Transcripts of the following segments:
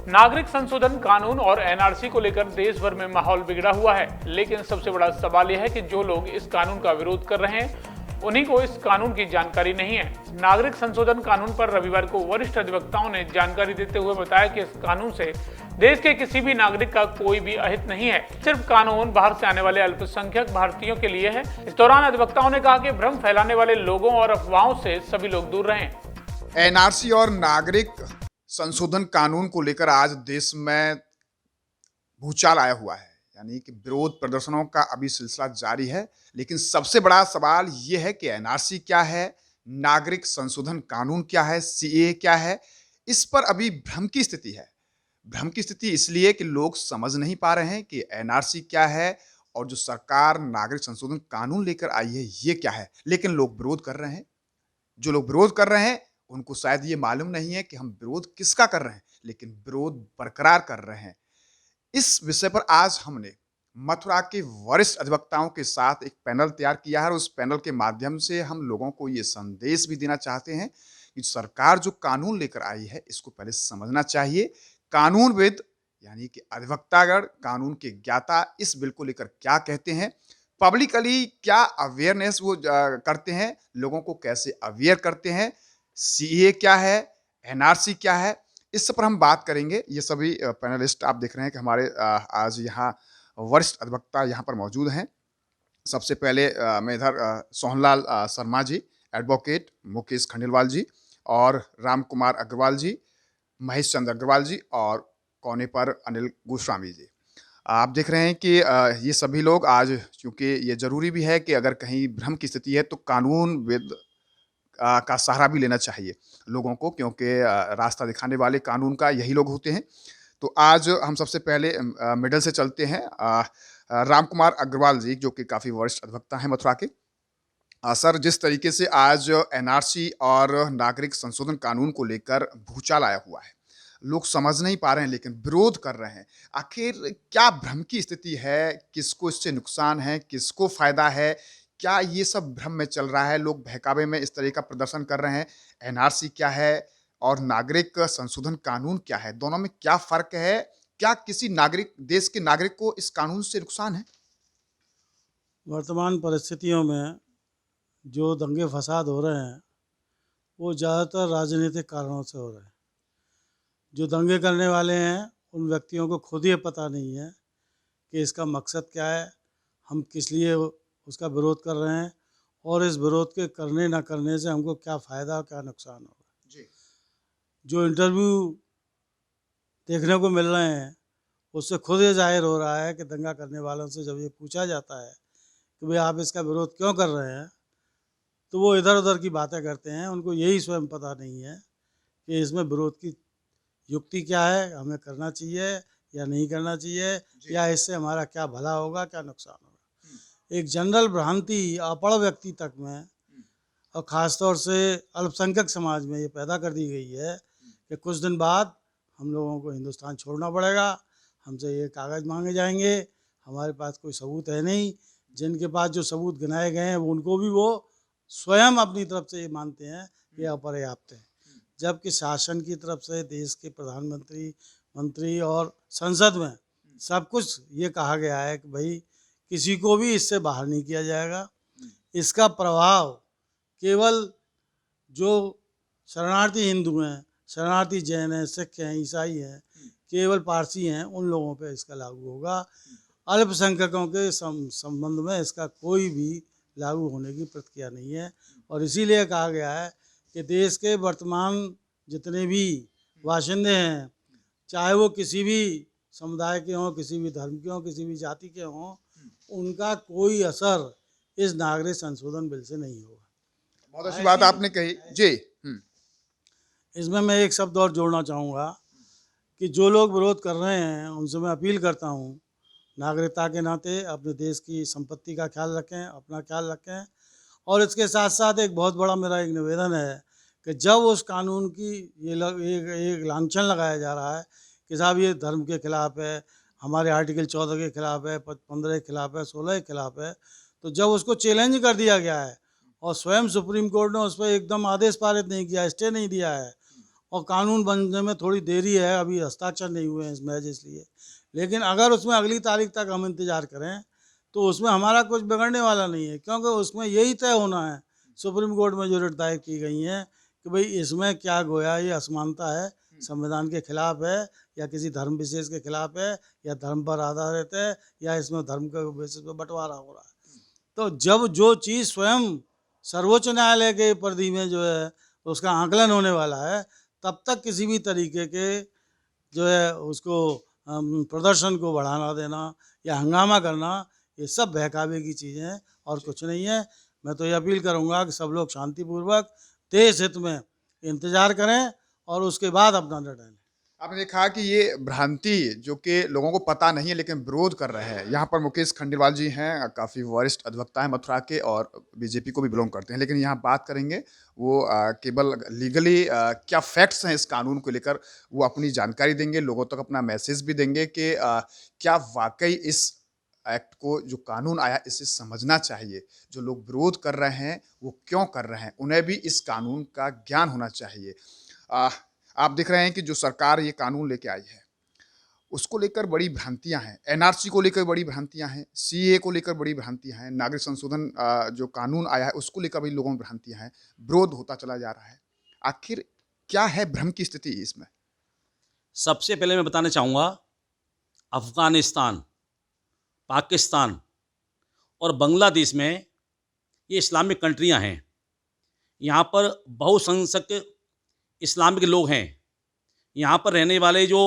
नागरिक संशोधन कानून और एनआरसी को लेकर देश भर में माहौल बिगड़ा हुआ है, लेकिन सबसे बड़ा सवाल यह है कि जो लोग इस कानून का विरोध कर रहे हैं उन्हीं को इस कानून की जानकारी नहीं है। नागरिक संशोधन कानून पर रविवार को वरिष्ठ अधिवक्ताओं ने जानकारी देते हुए बताया कि इस कानून से देश के किसी भी नागरिक का कोई भी अहित नहीं है, सिर्फ कानून बाहर से आने वाले अल्पसंख्यक भारतीयों के लिए है। इस दौरान अधिवक्ताओं ने कहा कि भ्रम फैलाने वाले लोगों और अफवाहों से सभी लोग दूर रहें। एनआरसी और नागरिक संशोधन कानून को लेकर आज देश में भूचाल आया हुआ है, यानी कि विरोध प्रदर्शनों का अभी सिलसिला जारी है। लेकिन सबसे बड़ा सवाल यह है कि एनआरसी क्या है, नागरिक संशोधन कानून क्या है, सीएए क्या है। इस पर अभी भ्रम की स्थिति है। भ्रम की स्थिति इसलिए कि लोग समझ नहीं पा रहे हैं कि एनआरसी क्या है और जो सरकार नागरिक संशोधन कानून लेकर आई है ये क्या है। लेकिन लोग विरोध कर रहे हैं। जो लोग विरोध कर रहे हैं उनको शायद ये मालूम नहीं है कि हम विरोध किसका कर रहे हैं, लेकिन विरोध बरकरार कर रहे हैं। इस विषय पर आज हमने मथुरा के वरिष्ठ अधिवक्ताओं के साथ एक पैनल तैयार किया है और उस पैनल के माध्यम से हम लोगों को ये संदेश भी देना चाहते हैं कि सरकार जो कानून लेकर आई है इसको पहले समझना चाहिए। कानूनविद यानी कि अधिवक्तागण, कानून के ज्ञाता इस बिल को लेकर क्या कहते हैं, पब्लिकली क्या अवेयरनेस वो करते हैं, लोगों को कैसे अवेयर करते हैं, सीए क्या है, एनआरसी क्या है, इस सब पर हम बात करेंगे। ये सभी पैनलिस्ट आप देख रहे हैं कि हमारे आज यहाँ वरिष्ठ अधिवक्ता यहाँ पर मौजूद हैं। सबसे पहले मैं इधर सोहनलाल शर्मा जी, एडवोकेट मुकेश खंडेलवाल जी और राम कुमार अग्रवाल जी, महेश चंद्र अग्रवाल जी और कोने पर अनिल गोस्वामी जी। आप देख रहे हैं कि ये सभी लोग आज, चूंकि ये जरूरी भी है कि अगर कहीं भ्रम की स्थिति है तो कानूनविद का सहारा भी लेना चाहिए लोगों को, क्योंकि रास्ता दिखाने वाले कानून का यही लोग होते हैं। तो आज हम सबसे पहले मिडल से चलते हैं। राम कुमार अग्रवाल जी जो कि काफ़ी वरिष्ठ अधिवक्ता हैं मथुरा के। सर, जिस तरीके से आज एनआरसी और नागरिक संशोधन कानून को लेकर भूचाल आया हुआ है, लोग समझ नहीं पा रहे हैं लेकिन विरोध कर रहे हैं। आखिर क्या भ्रम की स्थिति है, किसको इससे नुकसान है, किसको फायदा है, क्या ये सब भ्रम में चल रहा है? लोग बहकावे में इस तरह का प्रदर्शन कर रहे हैं। एनआरसी क्या है और नागरिक संशोधन कानून क्या है, दोनों में क्या फर्क है? क्या किसी नागरिक, देश के नागरिक को इस कानून से नुकसान है? वर्तमान परिस्थितियों में जो दंगे फसाद हो रहे हैं वो ज़्यादातर राजनीतिक कारणों से हो रहे हैं। जो दंगे करने वाले हैं उन व्यक्तियों को खुद ये पता नहीं है कि इसका मकसद क्या है, हम किस लिए उसका विरोध कर रहे हैं और इस विरोध के करने ना करने से हमको क्या फ़ायदा और क्या नुकसान होगा। जी। जो इंटरव्यू देखने को मिल रहे हैं उससे खुद ये जाहिर हो रहा है कि दंगा करने वालों से जब ये पूछा जाता है कि भाई आप इसका विरोध क्यों कर रहे हैं, तो वो इधर उधर की बातें करते हैं। उनको यही स्वयं पता नहीं है कि इसमें विरोध की युक्ति क्या है, हमें करना चाहिए या नहीं करना चाहिए, या इससे हमारा क्या भला होगा, क्या नुकसान होगा। एक जनरल भ्रांति अपढ़ व्यक्ति तक में और ख़ासतौर से अल्पसंख्यक समाज में ये पैदा कर दी गई है कि कुछ दिन बाद हम लोगों को हिंदुस्तान छोड़ना पड़ेगा, हमसे ये कागज़ मांगे जाएंगे, हमारे पास कोई सबूत है नहीं। जिनके पास जो सबूत गिनाए गए हैं वो उनको भी वो स्वयं अपनी तरफ से ये मानते हैं कि अपर्याप्त है, जबकि शासन की तरफ से देश के प्रधानमंत्री, मंत्री और संसद में सब कुछ ये कहा गया है कि भाई किसी को भी इससे बाहर नहीं किया जाएगा। इसका प्रभाव केवल जो शरणार्थी हिंदू हैं, शरणार्थी जैन हैं, सिख हैं, ईसाई हैं, केवल पारसी हैं, उन लोगों पे इसका लागू होगा। अल्पसंख्यकों के संबंध में इसका कोई भी लागू होने की प्रतिक्रिया नहीं है। और इसीलिए कहा गया है कि देश के वर्तमान जितने भी बाशिंदे हैं, चाहे वो किसी भी समुदाय के हों, किसी भी धर्म के हों, किसी भी जाति के हों, उनका कोई असर इस नागरिक संशोधन बिल से नहीं होगा। बहुत अच्छी बात आपने कही जी। इसमें मैं एक शब्द और जोड़ना चाहूँगा कि जो लोग विरोध कर रहे हैं उनसे मैं अपील करता हूँ, नागरिकता के नाते अपने देश की संपत्ति का ख्याल रखें, अपना ख्याल रखें। और इसके साथ साथ एक बहुत बड़ा मेरा एक निवेदन है कि जब उस कानून की एक लांछन लगाया जा रहा है कि साहब ये धर्म के खिलाफ है, हमारे आर्टिकल 14 के खिलाफ है, 15 के खिलाफ है, 16 के खिलाफ है, तो जब उसको चैलेंज कर दिया गया है और स्वयं सुप्रीम कोर्ट ने उस पर एकदम आदेश पारित नहीं किया, स्टे नहीं दिया है, और कानून बनने में थोड़ी देरी है, अभी हस्ताक्षर नहीं हुए हैं इस महज इसलिए। लेकिन अगर उसमें अगली तारीख तक हम इंतज़ार करें तो उसमें हमारा कुछ बिगड़ने वाला नहीं है, क्योंकि उसमें यही तय होना है, सुप्रीम कोर्ट में जो रिट दायर की गई हैं कि भाई इसमें क्या गोया ये असमानता है, संविधान के खिलाफ है या किसी धर्म विशेष के खिलाफ है या धर्म पर आधारित है या इसमें धर्म के बेसिस पर बंटवारा हो रहा है। तो जब जो चीज़ स्वयं सर्वोच्च न्यायालय के परिधि में जो है उसका आकलन होने वाला है, तब तक किसी भी तरीके के जो है उसको प्रदर्शन को बढ़ाना देना या हंगामा करना, ये सब बहकावे की चीज़ें हैं और कुछ नहीं है। मैं तो ये अपील करूँगा कि सब लोग शांतिपूर्वक देश हित में इंतज़ार करें और उसके बाद अपना निर्णय लें। आपने देखा कि ये भ्रांति जो कि लोगों को पता नहीं है लेकिन विरोध कर रहे हैं। यहाँ पर मुकेश खंडेलवाल जी हैं, काफ़ी वरिष्ठ अधिवक्ता हैं मथुरा के और बीजेपी को भी बिलोंग करते हैं। लेकिन यहाँ बात करेंगे वो केवल लीगली क्या फैक्ट्स हैं इस कानून को लेकर, वो अपनी जानकारी देंगे, लोगों तक अपना मैसेज भी देंगे कि क्या वाकई इस एक्ट को जो कानून आया इसे समझना चाहिए। जो लोग विरोध कर रहे हैं वो क्यों कर रहे हैं, उन्हें भी इस कानून का ज्ञान होना चाहिए। आप देख रहे हैं कि जो सरकार ये कानून लेके आई है उसको लेकर बड़ी भ्रांतियां हैं, एनआरसी को लेकर बड़ी भ्रांतियां हैं, सीए को लेकर बड़ी भ्रांतियां हैं, नागरिक संशोधन जो कानून आया है उसको लेकर भी लोगों में भ्रांतियां हैं, विरोध होता चला जा रहा है। आखिर क्या है भ्रम की स्थिति इसमें? सबसे पहले मैं बताना चाहूँगा, अफ़गानिस्तान, पाकिस्तान और बांग्लादेश में ये इस्लामिक कंट्रियां हैं। यहाँ पर बहुसंख्यक इस्लामिक लोग हैं। यहाँ पर रहने वाले जो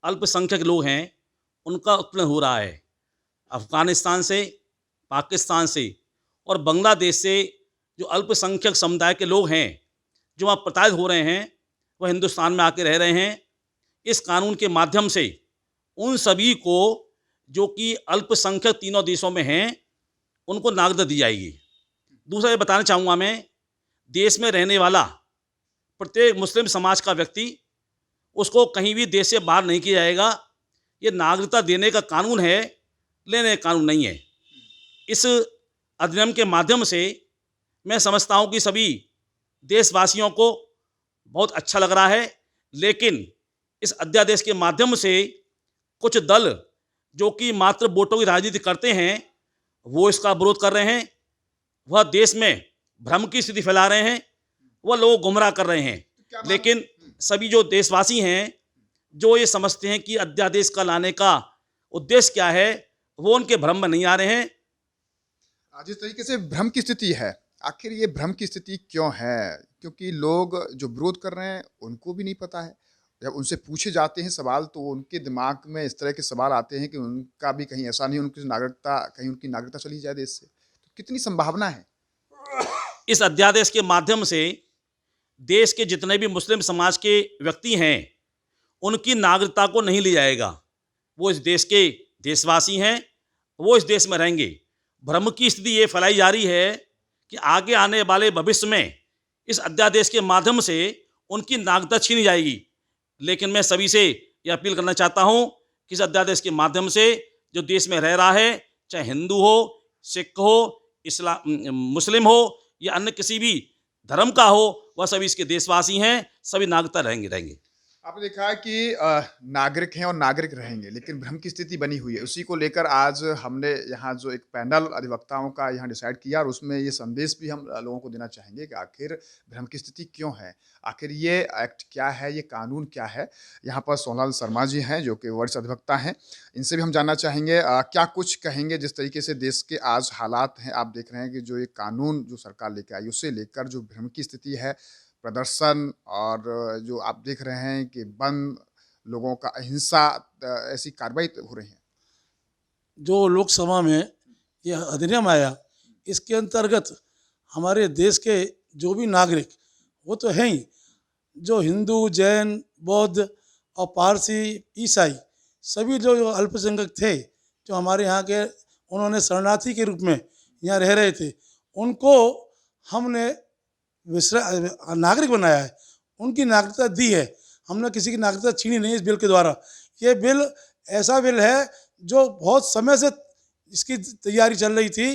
अल्पसंख्यक लोग हैं उनका उत्पीड़न हो रहा है। अफ़गानिस्तान से, पाकिस्तान से और बांग्लादेश से जो अल्पसंख्यक समुदाय के लोग हैं जो वहाँ प्रताड़ित हो रहे हैं, वह हिंदुस्तान में आके रह रहे हैं। इस कानून के माध्यम से उन सभी को जो कि अल्पसंख्यक तीनों देशों में हैं उनको नागरिकता दी जाएगी। दूसरा ये बताना चाहूँगा मैं, देश में रहने वाला प्रत्येक मुस्लिम समाज का व्यक्ति, उसको कहीं भी देश से बाहर नहीं किया जाएगा। ये नागरिकता देने का कानून है, लेने का कानून नहीं है। इस अधिनियम के माध्यम से मैं समझता हूँ कि सभी देशवासियों को बहुत अच्छा लग रहा है, लेकिन इस अध्यादेश के माध्यम से कुछ दल जो कि मात्र वोटों की राजनीति करते हैं वो इसका विरोध कर रहे हैं। वह देश में भ्रम की स्थिति फैला रहे हैं, वह लोग गुमराह कर रहे हैं। लेकिन सभी जो देशवासी हैं जो ये समझते हैं कि अध्यादेश का लाने का उद्देश्य क्या है, वो उनके भ्रम में नहीं आ रहे हैं। जिस तरीके से भ्रम की स्थिति है, आखिर ये भ्रम की स्थिति क्यों है? क्योंकि लोग जो विरोध कर रहे हैं उनको भी नहीं पता है। जब उनसे पूछे जाते हैं सवाल तो उनके दिमाग में इस तरह के सवाल आते हैं कि उनका भी कहीं ऐसा नहीं, उनकी नागरिकता, कहीं उनकी नागरिकता चली जाए देश से। तो कितनी संभावना है? इस अध्यादेश के माध्यम से देश के जितने भी मुस्लिम समाज के व्यक्ति हैं उनकी नागरिकता को नहीं लिया जाएगा। वो इस देश के देशवासी हैं, वो इस देश में रहेंगे। भ्रम की स्थिति ये फैलाई जा रही है कि आगे आने वाले भविष्य में इस अध्यादेश के माध्यम से उनकी नागरिकता छीनी जाएगी। लेकिन मैं सभी से ये अपील करना चाहता हूँ कि इस अध्यादेश के माध्यम से जो देश में रह रहा है, चाहे हिंदू हो, सिख हो, मुस्लिम हो या अन्य किसी भी धर्म का हो, वह सभी इसके देशवासी हैं, सभी नागरिकता रहेंगे। आपने देखा है कि नागरिक हैं और नागरिक रहेंगे, लेकिन भ्रम की स्थिति बनी हुई है। उसी को लेकर आज हमने यहाँ जो एक पैनल अधिवक्ताओं का यहाँ डिसाइड किया और उसमें ये संदेश भी हम लोगों को देना चाहेंगे कि आखिर भ्रम की स्थिति क्यों है, आखिर ये एक्ट क्या है, ये कानून क्या है। यहाँ पर सोनलाल शर्मा जी हैं जो कि वरिष्ठ अधिवक्ता हैं, इनसे भी हम जानना चाहेंगे क्या कुछ कहेंगे जिस तरीके से देश के आज हालात हैं। आप देख रहे हैं कि जो ये कानून जो सरकार लेकर आई उसे लेकर जो भ्रम की स्थिति है, प्रदर्शन और जो आप देख रहे हैं कि बंद, लोगों का अहिंसा, ऐसी कार्रवाई हो रही है। जो लोकसभा में यह अधिनियम आया, इसके अंतर्गत हमारे देश के जो भी नागरिक, वो तो हैं ही, जो हिंदू, जैन, बौद्ध और पारसी, ईसाई, सभी जो अल्पसंख्यक थे जो हमारे यहाँ के, उन्होंने शरणार्थी के रूप में यहाँ रह रहे थे, उनको हमने नागरिक बनाया है, उनकी नागरिकता दी है। हमने किसी की नागरिकता छीनी नहीं इस बिल के द्वारा। ये बिल ऐसा बिल है जो बहुत समय से इसकी तैयारी चल रही थी।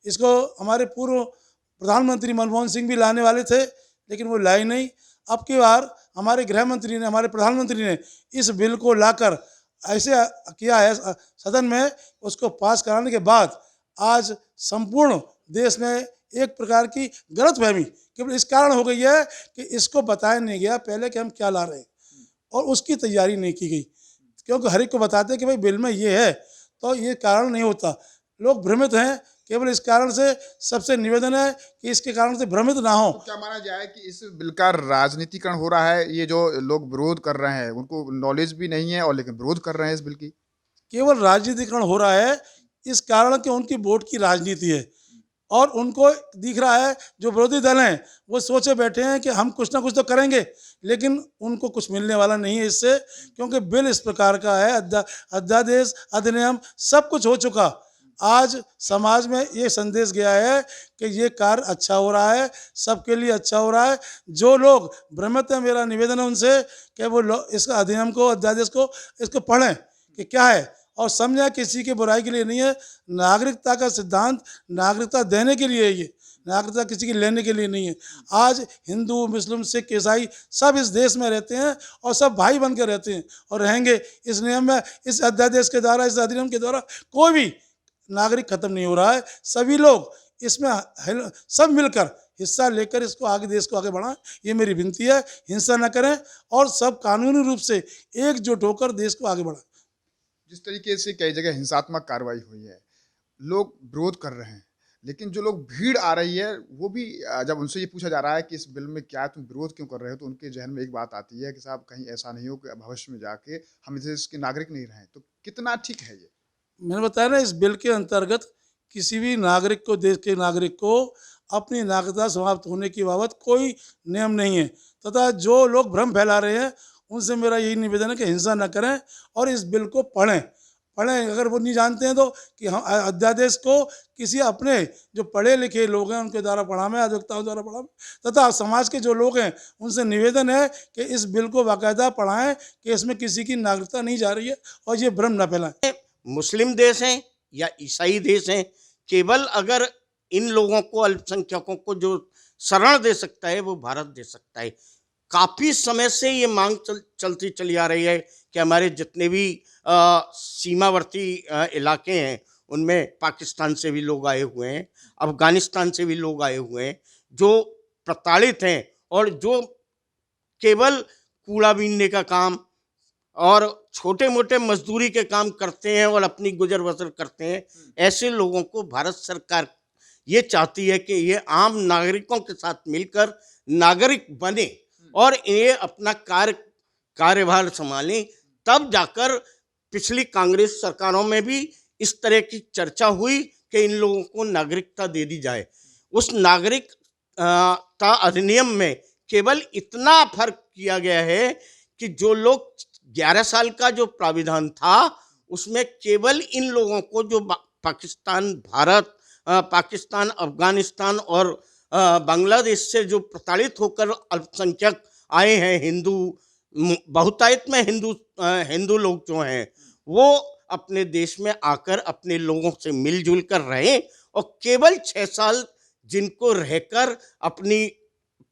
इसको हमारे पूर्व प्रधानमंत्री मनमोहन सिंह भी लाने वाले थे, लेकिन वो लाए नहीं। अब की बार हमारे गृह मंत्री ने, हमारे प्रधानमंत्री ने इस बिल को लाकर ऐसे किया है सदन में, उसको पास कराने के बाद आज संपूर्ण देश में एक प्रकार की गलतफहमी केवल इस कारण हो गई है कि इसको बताया नहीं गया पहले कि हम क्या ला रहे हैं, और उसकी तैयारी नहीं की गई। क्योंकि हर एक को बताते हैं कि भाई बिल में ये है, तो ये कारण नहीं होता। लोग भ्रमित हैं। केवल इस कारण से सबसे निवेदन है कि इसके कारण से भ्रमित ना हो। तो क्या माना जाए कि इस बिल का राजनीतिकरण हो रहा है? ये जो लोग विरोध कर रहे हैं उनको नॉलेज भी नहीं है और लेकिन विरोध कर रहे हैं इस बिल की। केवल राजनीतिकरण हो रहा है इस कारण कि उनकी वोट की राजनीति है, और उनको दिख रहा है जो विरोधी दल हैं वो सोचे बैठे हैं कि हम कुछ ना कुछ तो करेंगे, लेकिन उनको कुछ मिलने वाला नहीं है इससे, क्योंकि बिल इस प्रकार का है, अध्यादेश, अधिनियम सब कुछ हो चुका। आज समाज में ये संदेश गया है कि ये कार्य अच्छा हो रहा है, सबके लिए अच्छा हो रहा है। जो लोग भ्रमित हैं, मेरा निवेदन है उनसे कि वो इसका अधिनियम को, अध्यादेश को, इसको पढ़ें कि क्या है और समझें। किसी की बुराई के लिए नहीं है। नागरिकता का सिद्धांत नागरिकता देने के लिए है, ये नागरिकता किसी की लेने के लिए नहीं है। आज हिंदू, मुस्लिम, सिख, ईसाई सब इस देश में रहते हैं और सब भाई बन के रहते हैं और रहेंगे। इस नियम में, इस अध्यादेश के द्वारा, इस अधिनियम के द्वारा कोई भी नागरिक खत्म नहीं हो रहा है। सभी लोग इसमें सब मिलकर हिस्सा लेकर इसको आगे, देश को आगे बढ़ाएं, ये मेरी विनती है। हिंसा न करें और सब कानूनी रूप से एकजुट होकर देश को आगे बढ़ाएं। जिस तरीके से कई जगह हिंसात्मक कार्रवाई हुई है, लोग विरोध कर रहे हैं, लेकिन जो लोग भीड़ आ रही है वो भी जब उनसे ये पूछा जा रहा है कि इस बिल में क्या है, तुम विरोध क्यों कर रहे हो, तो उनके जहन में एक बात आती है कि साहब कहीं ऐसा नहीं हो कि भविष्य में जाके हम इस देश के नागरिक नहीं रहें। तो कितना ठीक है ये? मैंने बताया ना, इस बिल के अंतर्गत किसी भी नागरिक को, देश के नागरिक को अपनी नागरिकता समाप्त होने की बाबत कोई नियम नहीं है। तथा जो लोग भ्रम फैला रहे हैं उनसे मेरा यही निवेदन है कि हिंसा न करें और इस बिल को पढ़ें। अगर वो नहीं जानते हैं तो कि हम अध्यादेश को किसी अपने जो पढ़े लिखे लोग हैं उनके द्वारा पढ़ाएं, अधिवक्ताओं द्वारा पढ़ाएं। तथा समाज के जो लोग हैं उनसे निवेदन है कि इस बिल को बाकायदा पढ़ाएं कि इसमें किसी की नागरिकता नहीं जा रही है और ये भ्रम न फैलाएं। मुस्लिम देश हैं या ईसाई देश हैं, केवल अगर इन लोगों को, अल्पसंख्यकों को जो शरण दे सकता है वो भारत दे सकता है। काफ़ी समय से ये मांग चलती चली आ रही है कि हमारे जितने भी सीमावर्ती इलाके हैं उनमें पाकिस्तान से भी लोग आए हुए हैं, अफ़गानिस्तान से भी लोग आए हुए हैं जो प्रताड़ित हैं और जो केवल कूड़ा बीनने का काम और छोटे मोटे मजदूरी के काम करते हैं और अपनी गुजर बसर करते हैं। ऐसे लोगों को भारत सरकार ये चाहती है कि ये आम नागरिकों के साथ मिलकर नागरिक बने और ये अपना कार्यभार संभालें। तब जाकर पिछली कांग्रेस सरकारों में भी इस तरह की चर्चा हुई कि इन लोगों को नागरिकता दे दी जाए। उस नागरिकता अधिनियम में केवल इतना फर्क किया गया है कि जो लोग 11 साल का जो प्राविधान था उसमें केवल इन लोगों को जो पाकिस्तान, भारत, पाकिस्तान, अफगानिस्तान और बांग्लादेश से जो प्रताड़ित होकर अल्पसंख्यक आए हैं, हिंदू बहुतायत में हिंदू लोग जो हैं वो अपने देश में आकर अपने लोगों से मिलजुल कर रहें और केवल 6 साल जिनको रहकर अपनी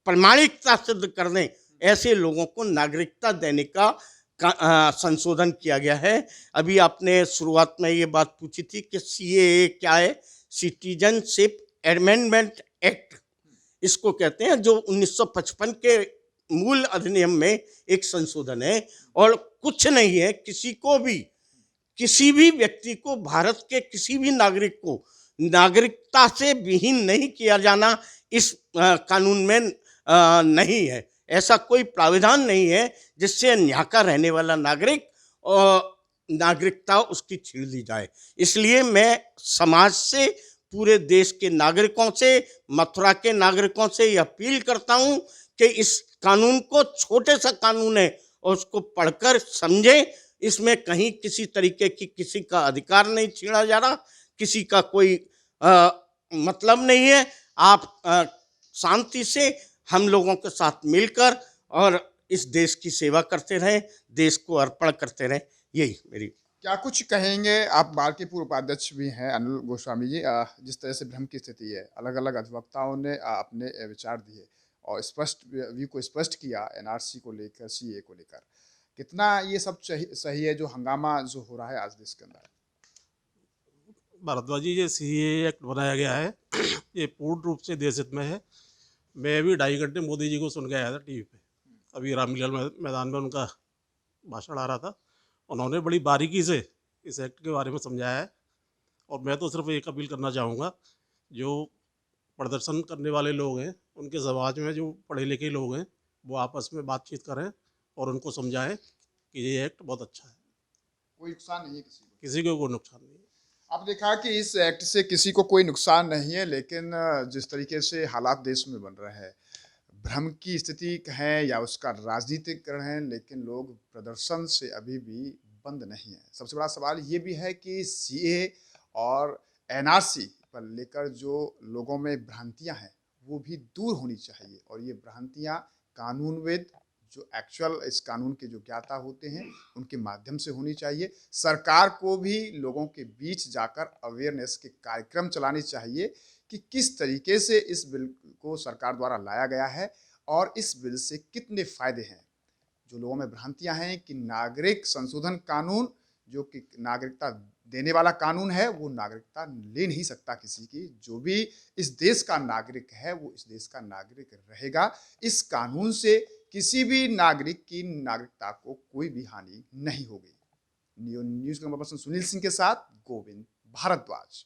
प्रामाणिकता सिद्ध कर दें, ऐसे लोगों को नागरिकता देने का संशोधन किया गया है। अभी आपने शुरुआत में ये बात पूछी थी कि CAA क्या है, सिटीजनशिप अमेंडमेंट एक्ट इसको कहते हैं, जो 1955 के मूल अधिनियम में एक संशोधन है और कुछ नहीं है। किसी भी व्यक्ति को, भारत के किसी भी नागरिक को नागरिकता से विहीन नहीं किया जाना इस कानून में नहीं है। ऐसा कोई प्राविधान नहीं है जिससे यहाँ का रहने वाला नागरिक और नागरिकता उसकी छीन ली जाए। इसलिए मैं समाज से, पूरे देश के नागरिकों से, मथुरा के नागरिकों से ये अपील करता हूँ कि इस कानून को, छोटे सा कानून है और उसको पढ़कर समझें। इसमें कहीं किसी तरीके की किसी का अधिकार नहीं छीना जा रहा, किसी का कोई मतलब नहीं है। आप शांति से हम लोगों के साथ मिलकर और इस देश की सेवा करते रहें, देश को अर्पण करते रहें, यही मेरी। क्या कुछ कहेंगे? आप बार के पूर्व उपाध्यक्ष भी हैं अनिल गोस्वामी जी। जिस तरह से भ्रम की स्थिति है, अलग अलग अधिवक्ताओं ने अपने विचार दिए, और स्पष्ट व्यू को स्पष्ट किया एनआरसी को लेकर, सीए को लेकर। कितना ये सब सही है जो हंगामा जो हो रहा है आज देश के अंदर? भारद्वाज जी, ये सीए एक्ट बनाया गया है ये पूर्ण रूप से देश हित में है। मैं अभी 2.5 घंटे मोदी जी को सुन के आया था टीवी पे, अभी रामलीला मैदान में उनका भाषण आ रहा था। उन्होंने बड़ी बारीकी से इस एक्ट के बारे में समझाया है। और मैं तो सिर्फ एक अपील करना चाहूँगा, जो प्रदर्शन करने वाले लोग हैं, उनके समाज में जो पढ़े लिखे लोग हैं, वो आपस में बातचीत करें और उनको समझाएं कि ये एक्ट बहुत अच्छा है, कोई नुकसान नहीं है किसी को कोई नुकसान नहीं है। अब देखा कि इस एक्ट से किसी को कोई नुकसान नहीं है, लेकिन जिस तरीके से हालात देश में बन रहे हैं, भ्रम की स्थिति कहें या उसका राजनीतिकरण है, लेकिन लोग प्रदर्शन से अभी भी बंद नहीं है। सबसे बड़ा सवाल ये भी है कि सीए और एनआरसी पर लेकर जो लोगों में भ्रांतियां हैं वो भी दूर होनी चाहिए, और ये भ्रांतियां कानूनविद जो एक्चुअल इस कानून के जो ज्ञाता होते हैं उनके माध्यम से होनी चाहिए। सरकार को भी लोगों के बीच जाकर अवेयरनेस के कार्यक्रम चलाने चाहिए कि किस तरीके से इस बिल को सरकार द्वारा लाया गया है और इस बिल से कितने फायदे हैं। जो लोगों में भ्रांतियां हैं कि नागरिक संशोधन कानून जो कि नागरिकता देने वाला कानून है, वो नागरिकता ले नहीं सकता किसी की। जो भी इस देश का नागरिक है वो इस देश का नागरिक रहेगा। इस कानून से किसी भी नागरिक की नागरिकता को कोई भी हानि नहीं होगी। न्यूज़ के पर्सन सुनील सिंह के साथ गोविंद भारद्वाज।